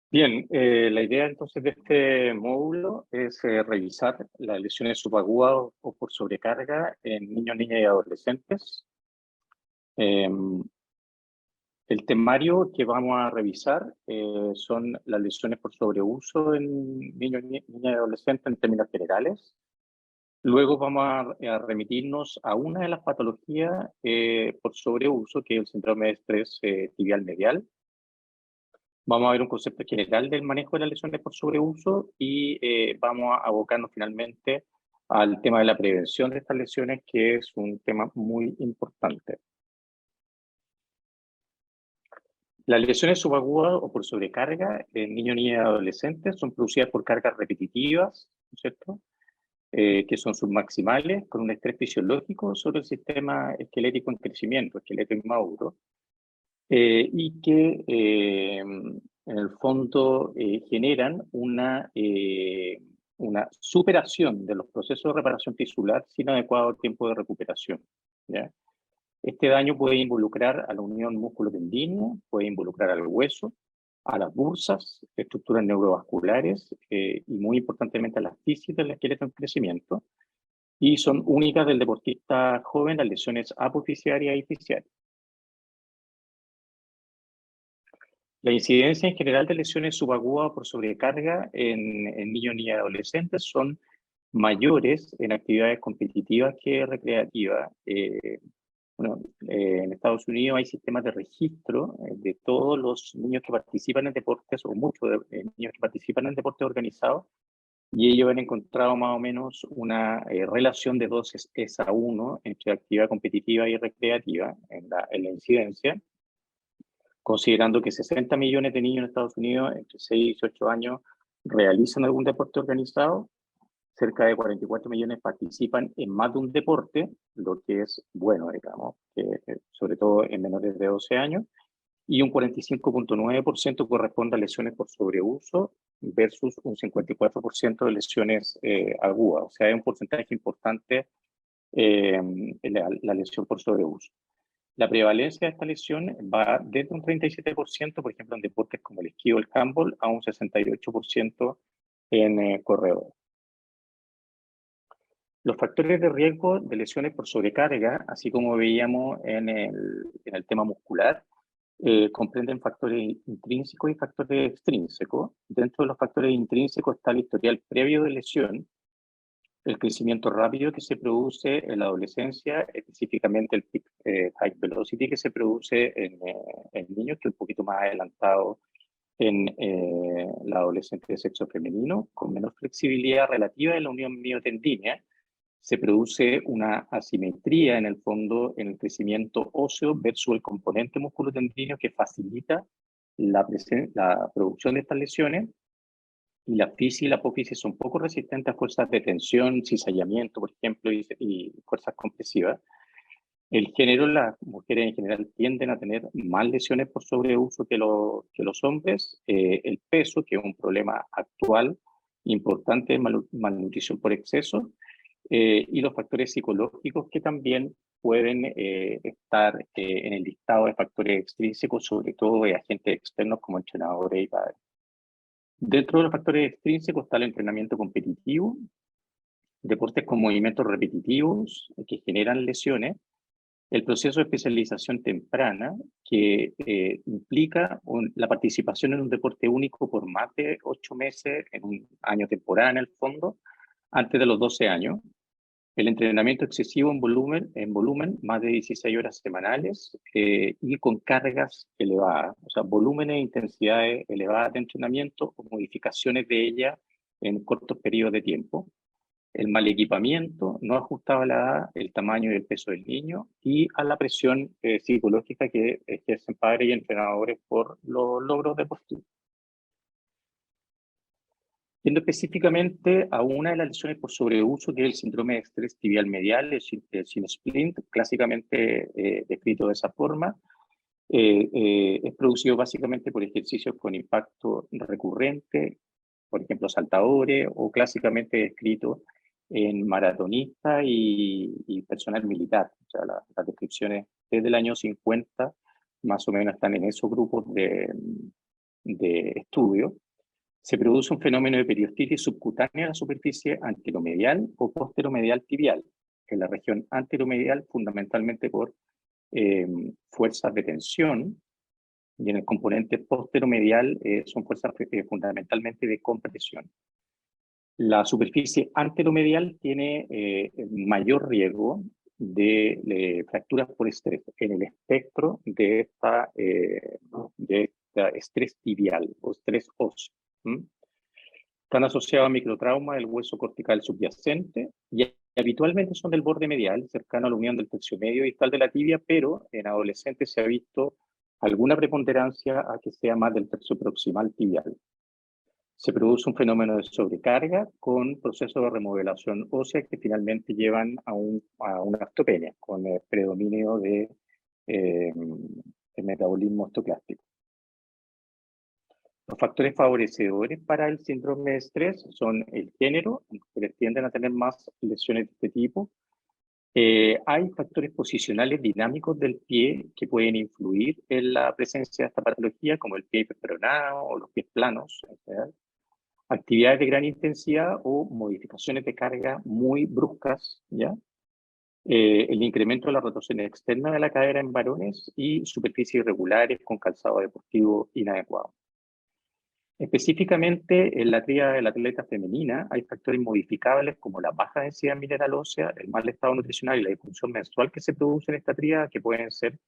Bien, la idea entonces de este módulo es revisar las lesiones subagudas o por sobrecarga en niños, niñas y adolescentes. Eh, el temario que vamos a revisar son las lesiones por sobreuso en niños, niñas y adolescentes en términos generales. Luego vamos a remitirnos a una de las patologías por sobreuso, que es el síndrome de estrés tibial medial. Vamos a ver un concepto general del manejo de las lesiones por sobreuso y vamos a abocarnos finalmente al tema de la prevención de estas lesiones, que es un tema muy importante. Las lesiones subagudas o por sobrecarga en niños, niñas y adolescentes son producidas por cargas repetitivas, ¿no es cierto? Que son submaximales, con un estrés fisiológico sobre el sistema esquelético en crecimiento, esqueleto inmaduro, y que en el fondo generan una superación de los procesos de reparación tisular sin adecuado tiempo de recuperación, ¿ya? Este daño puede involucrar a la unión músculo-tendínea, puede involucrar al hueso, a las bursas, estructuras neurovasculares y muy importantemente a las físicas del esqueleto en crecimiento, y son únicas del deportista joven las lesiones apofisiarias y fisiarias. La incidencia en general de lesiones subagudas por sobrecarga en niños y adolescentes son mayores en actividades competitivas que recreativas. En Estados Unidos hay sistemas de registro de todos los niños que participan en deportes, o muchos niños que participan en deportes organizados, y ellos han encontrado más o menos una relación de 2 es a 1 entre actividad competitiva y recreativa en la incidencia, considerando que 60 millones de niños en Estados Unidos entre 6 y 18 años realizan algún deporte organizado, cerca de 44 millones participan en más de un deporte, lo que es bueno, digamos, sobre todo en menores de 12 años, y un 45,9% corresponde a lesiones por sobreuso versus un 54% de lesiones agudas. O sea, hay un porcentaje importante en la lesión por sobreuso. La prevalencia de esta lesión va desde un 37%, por ejemplo, en deportes como el esquí o el handball, a un 68% en corredores. Los factores de riesgo de lesiones por sobrecarga, así como veíamos en el tema muscular, comprenden factores intrínsecos y factores extrínsecos. Dentro de los factores intrínsecos está el historial previo de lesión, el crecimiento rápido que se produce en la adolescencia, específicamente el peak height velocity que se produce en niños, que es un poquito más adelantado en la adolescencia de sexo femenino, con menor flexibilidad relativa en la unión miotendínea. Se produce una asimetría en el fondo en el crecimiento óseo versus el componente musculotendíneo que facilita la producción de estas lesiones, y la fisis y la apófisis son poco resistentes a fuerzas de tensión, cizallamiento, por ejemplo, y fuerzas compresivas. El género, las mujeres en general tienden a tener más lesiones por sobreuso que los hombres. El peso, que es un problema actual importante de malnutrición por exceso, y los factores psicológicos que también pueden estar en el listado de factores extrínsecos, sobre todo de agentes externos como entrenadores y padres. Dentro de los factores extrínsecos está el entrenamiento competitivo, deportes con movimientos repetitivos que generan lesiones, el proceso de especialización temprana, que implica la participación en un deporte único por más de 8 meses, en un año temporal en el fondo, antes de los 12 años. El entrenamiento excesivo en volumen más de 16 horas semanales y con cargas elevadas, o sea, volúmenes e intensidades elevadas de entrenamiento o modificaciones de ella en cortos periodos de tiempo. El mal equipamiento no ajustado a la edad, el tamaño y el peso del niño y a la presión psicológica que ejercen padres y entrenadores por los logros deportivos. Yendo específicamente a una de las lesiones por sobreuso, que es el síndrome de estrés tibial medial, el splint, clásicamente descrito de esa forma, es producido básicamente por ejercicios con impacto recurrente, por ejemplo, saltadores, o clásicamente descrito en maratonistas y personal militar. O sea, las descripciones desde el año 50 más o menos están en esos grupos de estudio, se produce un fenómeno de periostitis subcutánea en la superficie anteromedial o posteromedial tibial, en la región anteromedial fundamentalmente por fuerzas de tensión, y en el componente posteromedial son fuerzas fundamentalmente de compresión. La superficie anteromedial tiene mayor riesgo de fracturas por estrés en el espectro de esta estrés tibial o estrés óseo. Están asociados a microtrauma del hueso cortical subyacente y habitualmente son del borde medial, cercano a la unión del tercio medio y distal de la tibia, pero en adolescentes se ha visto alguna preponderancia a que sea más del tercio proximal tibial. Se produce un fenómeno de sobrecarga con procesos de remodelación ósea que finalmente llevan a una osteopenia, con el predominio de metabolismo osteoclástico. Los factores favorecedores para el síndrome de estrés son el género, que tienden a tener más lesiones de este tipo. Hay factores posicionales dinámicos del pie que pueden influir en la presencia de esta patología, como el pie hiperperonado o los pies planos, en general. Actividades de gran intensidad o modificaciones de carga muy bruscas, ¿ya? El incremento de la rotación externa de la cadera en varones y superficies irregulares con calzado deportivo inadecuado. Específicamente, en la tríada de la atleta femenina hay factores modificables como la baja densidad mineral ósea, el mal estado nutricional y la disfunción menstrual que se produce en esta tríada que pueden ser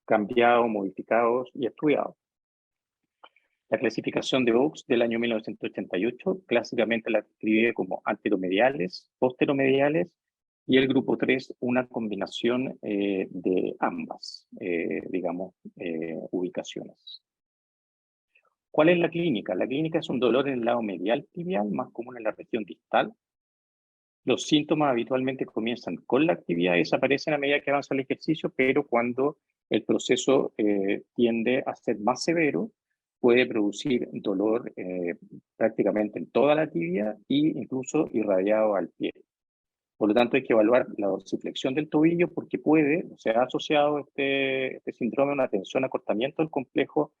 cambiados, modificados y estudiados. La clasificación de Oakes del año 1988 clásicamente la describe como anteromediales, posteromediales y el grupo 3 una combinación de ambas, ubicaciones. ¿Cuál es la clínica? La clínica es un dolor en el lado medial tibial, más común en la región distal. Los síntomas habitualmente comienzan con la actividad y desaparecen a medida que avanza el ejercicio, pero cuando el proceso tiende a ser más severo, puede producir dolor prácticamente en toda la tibia e incluso irradiado al pie. Por lo tanto, hay que evaluar la dorsiflexión del tobillo porque se ha asociado este síndrome a una tensión, acortamiento del complejo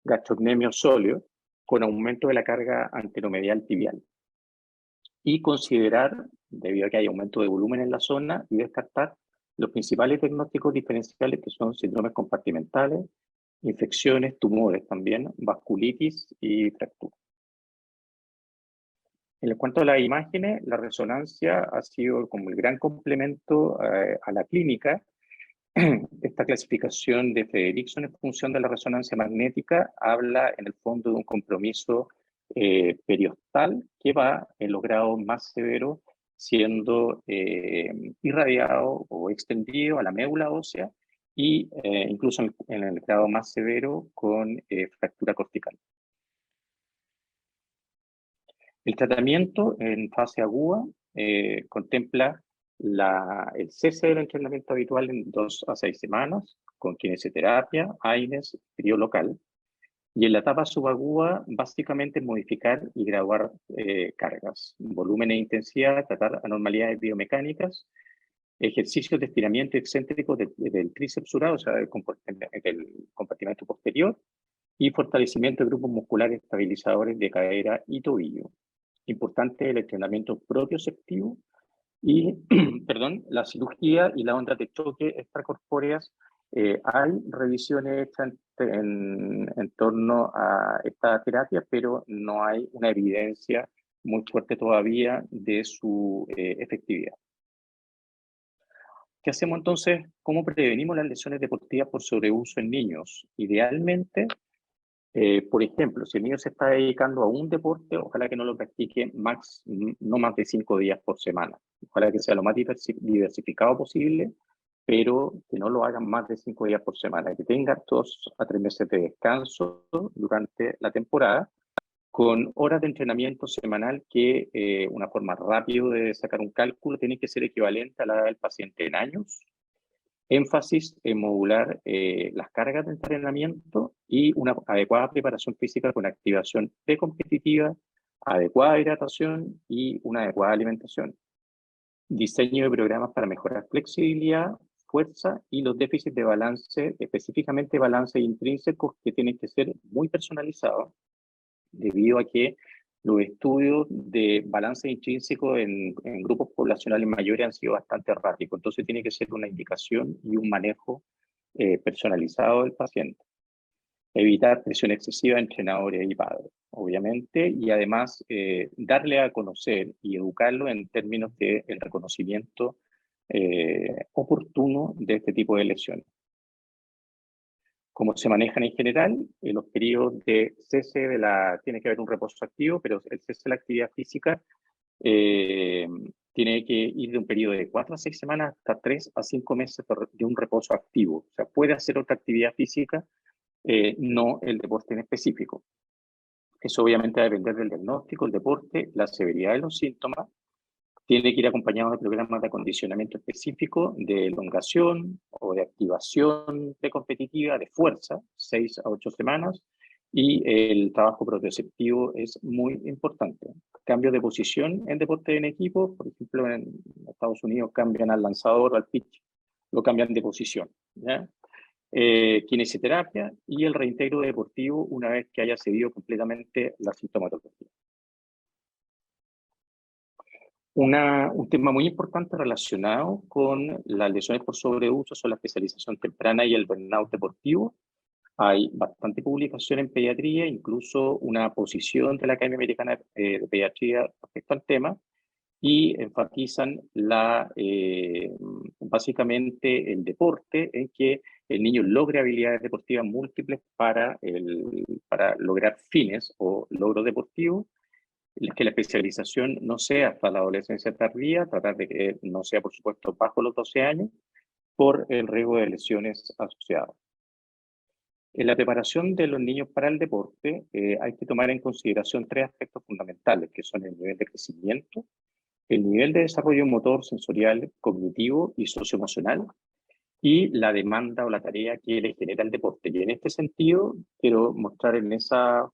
gastrocnemio sóleo con aumento de la carga anteromedial tibial. Y considerar, debido a que hay aumento de volumen en la zona, y descartar los principales diagnósticos diferenciales que son síndromes compartimentales, infecciones, tumores también, vasculitis y fractura. En cuanto a las imágenes, la resonancia ha sido como el gran complemento a la clínica. Esta clasificación de Fredrickson en función de la resonancia magnética habla en el fondo de un compromiso periostal que va en los grados más severos siendo irradiado o extendido a la médula ósea y incluso en el grado más severo con fractura cortical. El tratamiento en fase aguda contempla el cese del entrenamiento habitual en 2 a 6 semanas, con kinesioterapia, AINES, frío local. Y en la etapa subaguda, básicamente modificar y graduar cargas, volumen e intensidad, tratar anormalidades biomecánicas, ejercicios de estiramiento excéntrico del tríceps surado, o sea, del compartimento posterior, y fortalecimiento de grupos musculares estabilizadores de cadera y tobillo. Importante el entrenamiento propioceptivo y, la cirugía y las ondas de choque extracorpóreas. Hay revisiones hechas en torno a esta terapia, pero no hay una evidencia muy fuerte todavía de su efectividad. ¿Qué hacemos entonces? ¿Cómo prevenimos las lesiones deportivas por sobreuso en niños? Idealmente, por ejemplo, si el niño se está dedicando a un deporte, ojalá que no lo practique no más de 5 días por semana. Ojalá que sea lo más diversificado posible, pero que no lo hagan más de 5 días por semana. Que tenga 2 a 3 meses de descanso durante la temporada, con horas de entrenamiento semanal que una forma rápida de sacar un cálculo tiene que ser equivalente a la del paciente en años. Énfasis en modular las cargas de entrenamiento y una adecuada preparación física con activación precompetitiva, adecuada hidratación y una adecuada alimentación. Diseño de programas para mejorar flexibilidad, fuerza y los déficits de balance, específicamente balance intrínsecos, que tienen que ser muy personalizados, debido a que los estudios de balance intrínseco en grupos poblacionales mayores han sido bastante erráticos. Entonces tiene que ser una indicación y un manejo personalizado del paciente. Evitar presión excesiva entre entrenadores y padres, obviamente, y además darle a conocer y educarlo en términos del reconocimiento oportuno de este tipo de lesiones. Cómo se manejan en general, en los periodos de cese tiene que haber un reposo activo, pero el cese de la actividad física tiene que ir de un periodo de 4 a 6 semanas hasta 3 a 5 meses de un reposo activo. O sea, puede hacer otra actividad física, no el deporte en específico. Eso obviamente va a depender del diagnóstico, el deporte, la severidad de los síntomas. Tiene que ir acompañado de programas de acondicionamiento específico, de elongación o de activación precompetitiva, de fuerza, 6 a 8 semanas, y el trabajo proprioceptivo es muy importante. Cambio de posición en deporte en equipo, por ejemplo, en Estados Unidos cambian al lanzador o al pitch, lo cambian de posición, ¿ya? Kinesioterapia y el reintegro deportivo una vez que haya cedido completamente la sintomatología. Un tema muy importante relacionado con las lesiones por sobreuso son la especialización temprana y el burnout deportivo. Hay bastante publicación en pediatría, incluso una posición de la Academia Americana de Pediatría respecto al tema, y enfatizan básicamente el deporte, en que el niño logre habilidades deportivas múltiples para lograr fines o logros deportivos, que la especialización no sea hasta la adolescencia tardía, tratar de que no sea, por supuesto, bajo los 12 años, por el riesgo de lesiones asociadas. En la preparación de los niños para el deporte hay que tomar en consideración 3 aspectos fundamentales, que son el nivel de crecimiento, el nivel de desarrollo motor, sensorial, cognitivo y socioemocional, y la demanda o la tarea que le genera el deporte. Y en este sentido, quiero mostrar en esa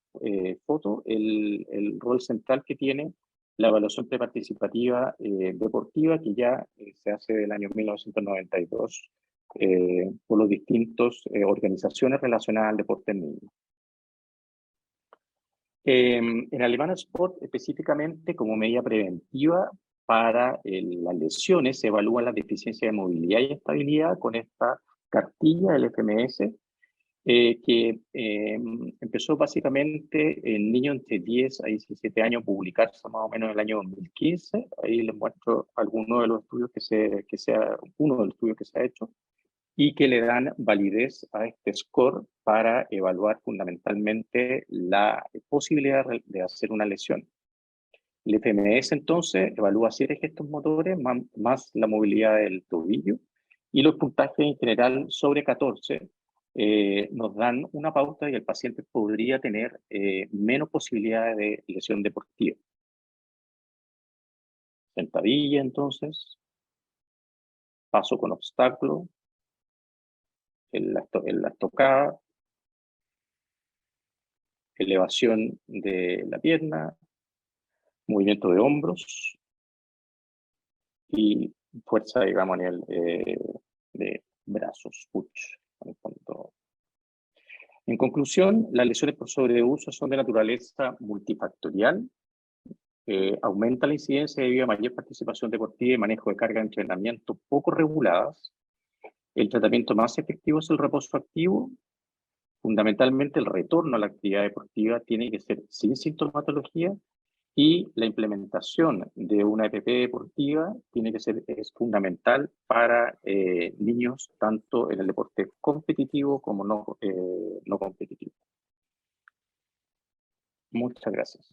foto el rol central que tiene la evaluación preparticipativa deportiva, que ya se hace del año 1992 por las distintas organizaciones relacionadas al deporte en niños. En Alemana Sport, específicamente como medida preventiva para las lesiones, se evalúan las deficiencias de movilidad y estabilidad con esta cartilla del FMS, que empezó básicamente en niños entre 10 a 17 años a publicarse más o menos en el año 2015. Ahí les muestro algunos de los estudios uno de los estudios que se ha hecho, y que le dan validez a este score para evaluar fundamentalmente la posibilidad de hacer una lesión. El FMS entonces evalúa 7 gestos motores más la movilidad del tobillo, y los puntajes en general sobre 14 nos dan una pauta y el paciente podría tener menos posibilidades de lesión deportiva. Sentadilla entonces, paso con obstáculo, en la estocada, elevación de la pierna, movimiento de hombros y fuerza, digamos, a nivel de brazos, push. En conclusión, las lesiones por sobreuso son de naturaleza multifactorial. Aumenta la incidencia debido a mayor participación deportiva y manejo de carga de entrenamiento poco reguladas. El tratamiento más efectivo es el reposo activo. Fundamentalmente, el retorno a la actividad deportiva tiene que ser sin sintomatología, y la implementación de una EPP deportiva es fundamental para niños, tanto en el deporte competitivo como no competitivo. Muchas gracias.